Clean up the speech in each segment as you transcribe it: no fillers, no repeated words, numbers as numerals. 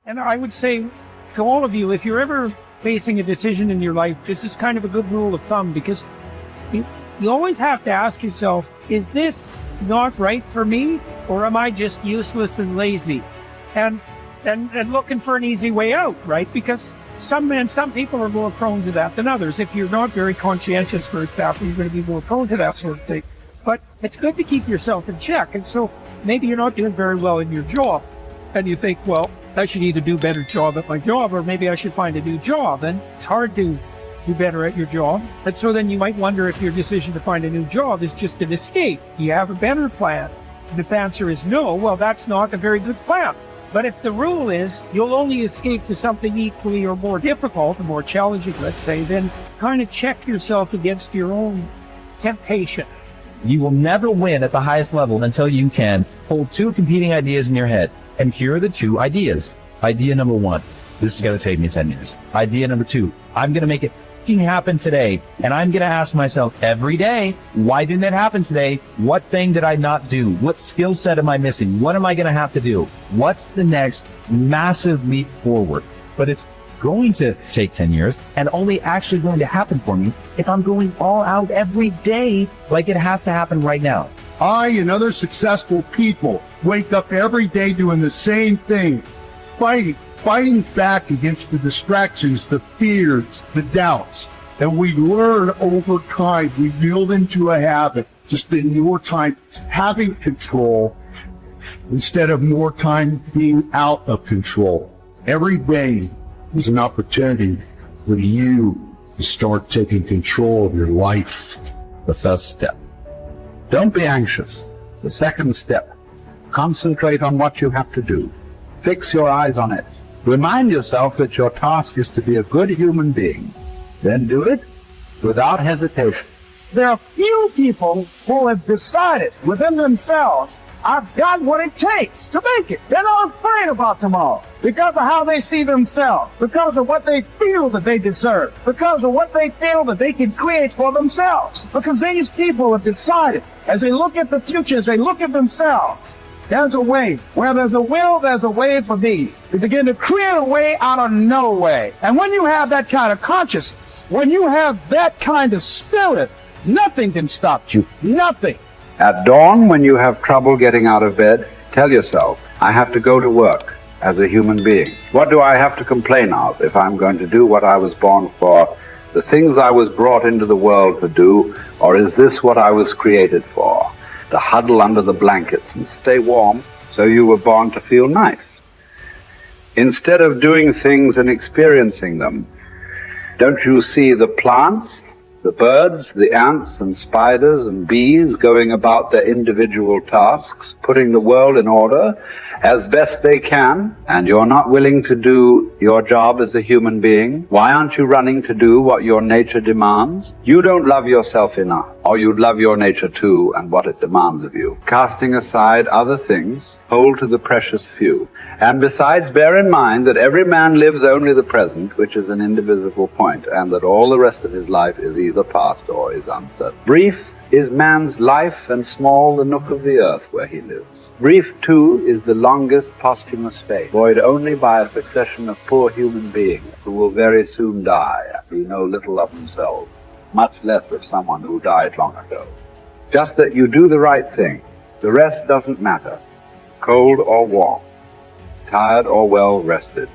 And I would say to all of you, if you're ever facing a decision in your life, this is kind of a good rule of thumb, because you always have to ask yourself, is this not right for me, or am I just useless and lazy? And looking for an easy way out, right? Because some people are more prone to that than others. If you're not very conscientious, for example, you're going to be more prone to that sort of thing. But it's good to keep yourself in check. And so maybe you're not doing very well in your job, and you think, well, I should either do a better job at my job, or maybe I should find a new job. And it's hard to do better at your job. And so then you might wonder if your decision to find a new job is just an escape. Do you have a better plan? And if the answer is no, well, that's not a very good plan. But if the rule is you'll only escape to something equally or more difficult, or more challenging, let's say, then kind of check yourself against your own temptation. You will never win at the highest level until you can hold two competing ideas in your head. And here are the two ideas. Idea number one, this is going to take me 10 years. Idea number two, I'm going to make it happen today. And I'm going to ask myself every day, why didn't it happen today? What thing did I not do? What skill set am I missing? What am I going to have to do? What's the next massive leap forward? But it's going to take 10 years and only actually going to happen for me if I'm going all out every day, like it has to happen right now. I and other successful people wake up every day doing the same thing, fighting back against the distractions, the fears, the doubts. And we learn over time, we build into a habit to spend more time having control instead of more time being out of control. Every day is an opportunity for you to start taking control of your life. The first step. Don't be anxious. The second step. Concentrate on what you have to do. Fix your eyes on it. Remind yourself that your task is to be a good human being. Then do it without hesitation. There are few people who have decided within themselves, I've got what it takes to make it. They're not afraid about tomorrow because of how they see themselves, because of what they feel that they deserve, because of what they feel that they can create for themselves. Because these people have decided, as they look at the future, as they look at themselves, there's a way. Where there's a will, there's a way for me. We begin to create a way out of no way. And when you have that kind of consciousness, when you have that kind of spirit, nothing can stop you. Nothing. At dawn, when you have trouble getting out of bed, tell yourself, I have to go to work as a human being. What do I have to complain of if I'm going to do what I was born for, the things I was brought into the world to do, or is this what I was created for? To huddle under the blankets and stay warm, so you were born to feel nice. Instead of doing things and experiencing them, don't you see the plants, the birds, the ants and spiders and bees going about their individual tasks, putting the world in order as best they can, and you're not willing to do your job as a human being? Why aren't you running to do what your nature demands? You don't love yourself enough, or you'd love your nature too and what it demands of you. Casting aside other things, hold to the precious few. And besides, bear in mind that every man lives only the present, which is an indivisible point, and that all the rest of his life is either past or is uncertain. Brief is man's life, and small the nook of the earth where he lives. Brief, too, is the longest posthumous fate, void only by a succession of poor human beings who will very soon die, and who know little of themselves, much less of someone who died long ago. Just that you do the right thing. The rest doesn't matter, cold or warm, tired or well rested,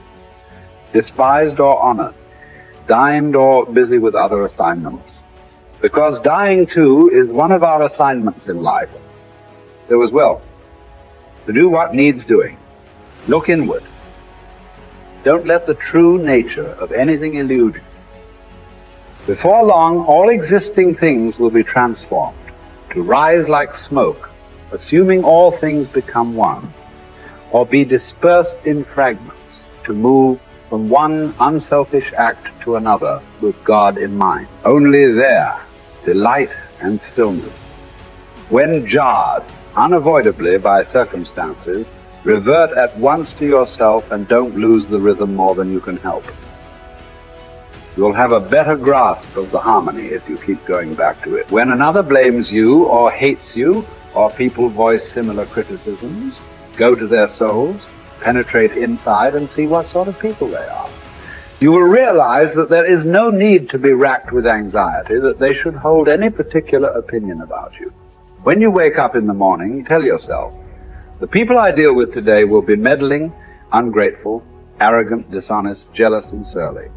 despised or honored, dined or busy with other assignments. Because dying, too, is one of our assignments in life. So as well, to do what needs doing. Look inward. Don't let the true nature of anything elude you. Before long, all existing things will be transformed, to rise like smoke, assuming all things become one, or be dispersed in fragments, to move from one unselfish act to another with God in mind. Only there, delight and stillness. When jarred, unavoidably by circumstances, revert at once to yourself and don't lose the rhythm more than you can help. You'll have a better grasp of the harmony if you keep going back to it. When another blames you or hates you, or people voice similar criticisms, go to their souls, Penetrate inside and see what sort of people they are. You will realize that there is no need to be racked with anxiety that they should hold any particular opinion about you. When you wake up in the morning, tell yourself, the people I deal with today will be meddling, ungrateful, arrogant, dishonest, jealous, and surly.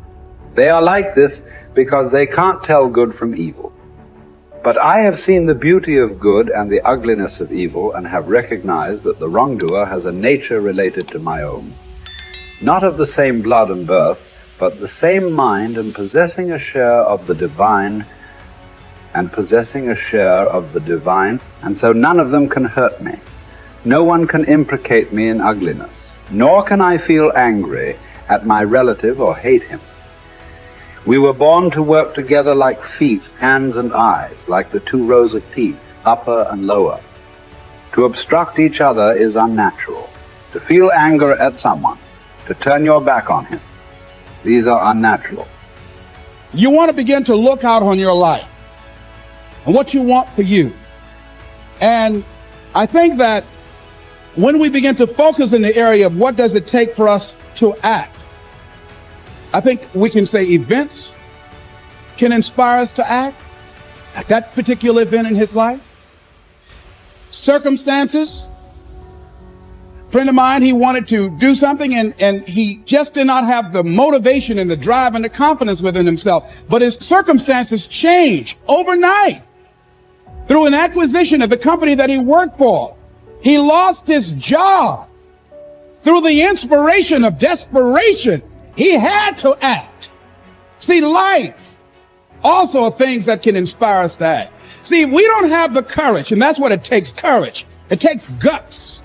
They are like this because they can't tell good from evil. But I have seen the beauty of good and the ugliness of evil, and have recognized that the wrongdoer has a nature related to my own, not of the same blood and birth, but the same mind, and possessing a share of the divine, and so none of them can hurt me. No one can imprecate me in ugliness, nor can I feel angry at my relative or hate him. We were born to work together like feet, hands, and eyes, like the two rows of teeth, upper and lower. To obstruct each other is unnatural. To feel anger at someone, to turn your back on him, these are unnatural. You want to begin to look out on your life and what you want for you. And I think that when we begin to focus in the area of what does it take for us to act, I think we can say events can inspire us to act, like that particular event in his life. Circumstances. A friend of mine, he wanted to do something and he just did not have the motivation and the drive and the confidence within himself. But his circumstances changed overnight through an acquisition of the company that he worked for. He lost his job through the inspiration of desperation. He had to act. See, life also are things that can inspire us to act. See, we don't have the courage, and that's what it takes, courage. It takes guts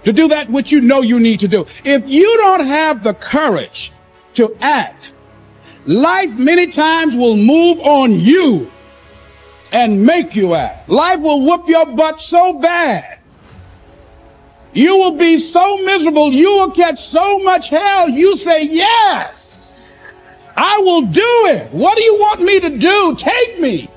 to do that which you know you need to do. If you don't have the courage to act, life many times will move on you and make you act. Life will whoop your butt so bad. You will be so miserable. You will catch so much hell. You say, yes, I will do it. What do you want me to do? Take me.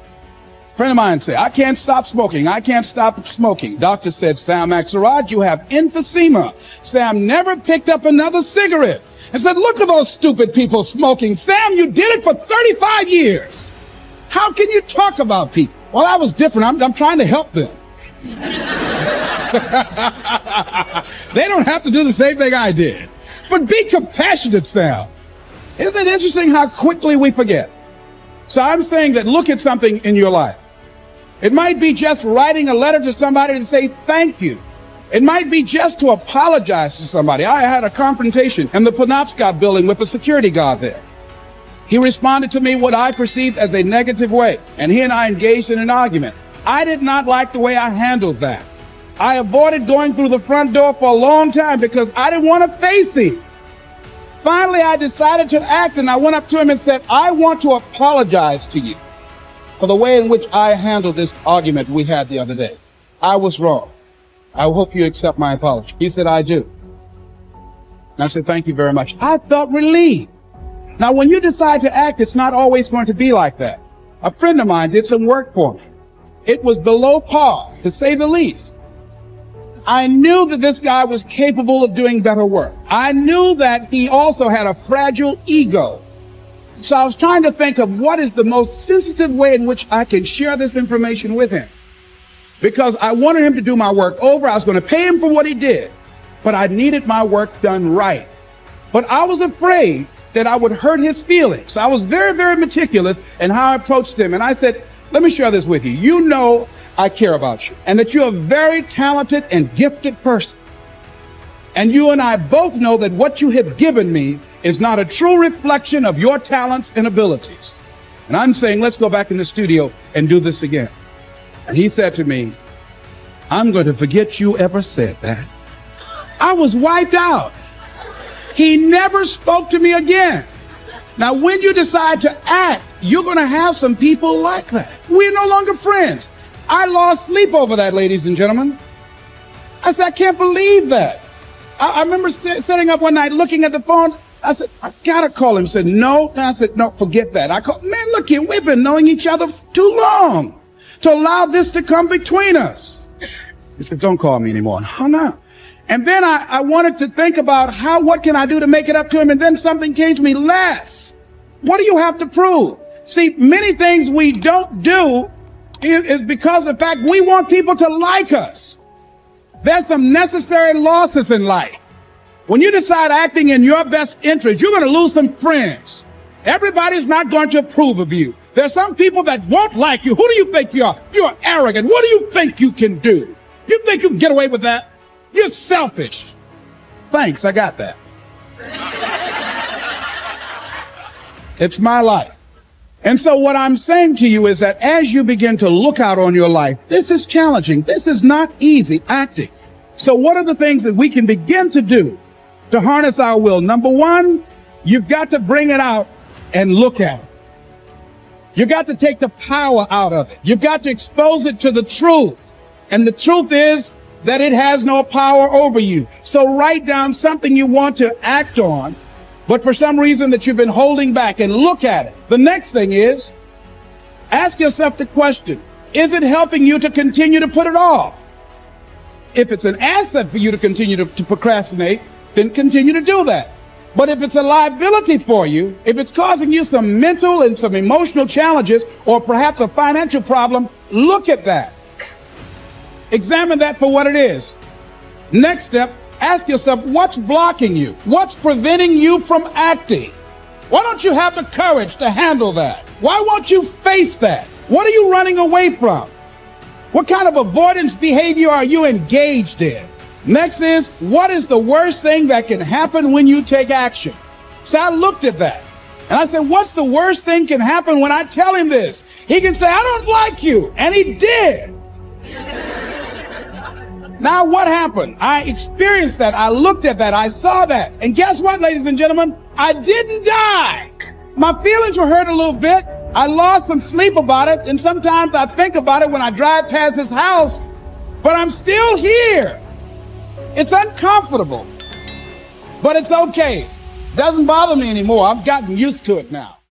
A friend of mine said, I can't stop smoking. I can't stop smoking. Doctor said, Sam Axelrod, you have emphysema. Sam never picked up another cigarette and said, look at those stupid people smoking. Sam, you did it for 35 years. How can you talk about people? Well, I was different. I'm trying to help them. They don't have to do the same thing I did. But be compassionate, Sam. Isn't it interesting how quickly we forget? So I'm saying that look at something in your life. It might be just writing a letter to somebody to say thank you. It might be just to apologize to somebody. I had a confrontation in the Penobscot building with the security guard there. He responded to me what I perceived as a negative way, and he and I engaged in an argument. I did not like the way I handled that. I avoided going through the front door for a long time because I didn't want to face him. Finally, I decided to act, and I went up to him and said, I want to apologize to you for the way in which I handled this argument we had the other day. I was wrong. I hope you accept my apology. He said, I do. And I said, thank you very much. I felt relieved. Now, when you decide to act, it's not always going to be like that. A friend of mine did some work for me. It was below par, to say the least. I knew that this guy was capable of doing better work. I knew that he also had a fragile ego. So I was trying to think of what is the most sensitive way in which I can share this information with him. Because I wanted him to do my work over. I was going to pay him for what he did, but I needed my work done right. But I was afraid that I would hurt his feelings. So I was very, very meticulous in how I approached him. And I said, let me share this with you. You know I care about you and that you're a very talented and gifted person. And you and I both know that what you have given me is not a true reflection of your talents and abilities. And I'm saying, let's go back in the studio and do this again. And he said to me, I'm going to forget you ever said that. I was wiped out. He never spoke to me again. Now, when you decide to act, you're going to have some people like that. We're no longer friends. I lost sleep over that, ladies and gentlemen. I said, I can't believe that. I remember sitting up one night looking at the phone. I said, I got to call him. He said, no. And I said, no, forget that. I called, man, look here. We've been knowing each other too long to allow this to come between us. He said, don't call me anymore. And hung up. And then I wanted to think about what can I do to make it up to him? And then something came to me, less. What do you have to prove? See, many things we don't do is because of the fact we want people to like us. There's some necessary losses in life. When you decide acting in your best interest, you're going to lose some friends. Everybody's not going to approve of you. There's some people that won't like you. Who do you think you are? You're arrogant. What do you think you can do? You think you can get away with that? You're selfish. Thanks, I got that. It's my life. And so what I'm saying to you is that as you begin to look out on your life, this is challenging. This is not easy acting. So what are the things that we can begin to do to harness our will? Number one, you've got to bring it out and look at it. You got to take the power out of it. You've got to expose it to the truth. And the truth is that it has no power over you. So write down something you want to act on, but for some reason that you've been holding back, and look at it. The next thing is, ask yourself the question, is it helping you to continue to put it off? If it's an asset for you to continue to procrastinate, then continue to do that. But if it's a liability for you, if it's causing you some mental and some emotional challenges, or perhaps a financial problem, look at that. Examine that for what it is. Next step, ask yourself, what's blocking you? What's preventing you from acting? Why don't you have the courage to handle that? Why won't you face that? What are you running away from? What kind of avoidance behavior are you engaged in? Next is, what is the worst thing that can happen when you take action? So I looked at that and I said, what's the worst thing can happen when I tell him this? He can say, I don't like you. And he did. Now what happened? I experienced that. I looked at that. I saw that. And guess what, ladies and gentlemen? I didn't die. My feelings were hurt a little bit. I lost some sleep about it. And sometimes I think about it when I drive past his house, but I'm still here. It's uncomfortable, but it's okay. Doesn't bother me anymore. I've gotten used to it now.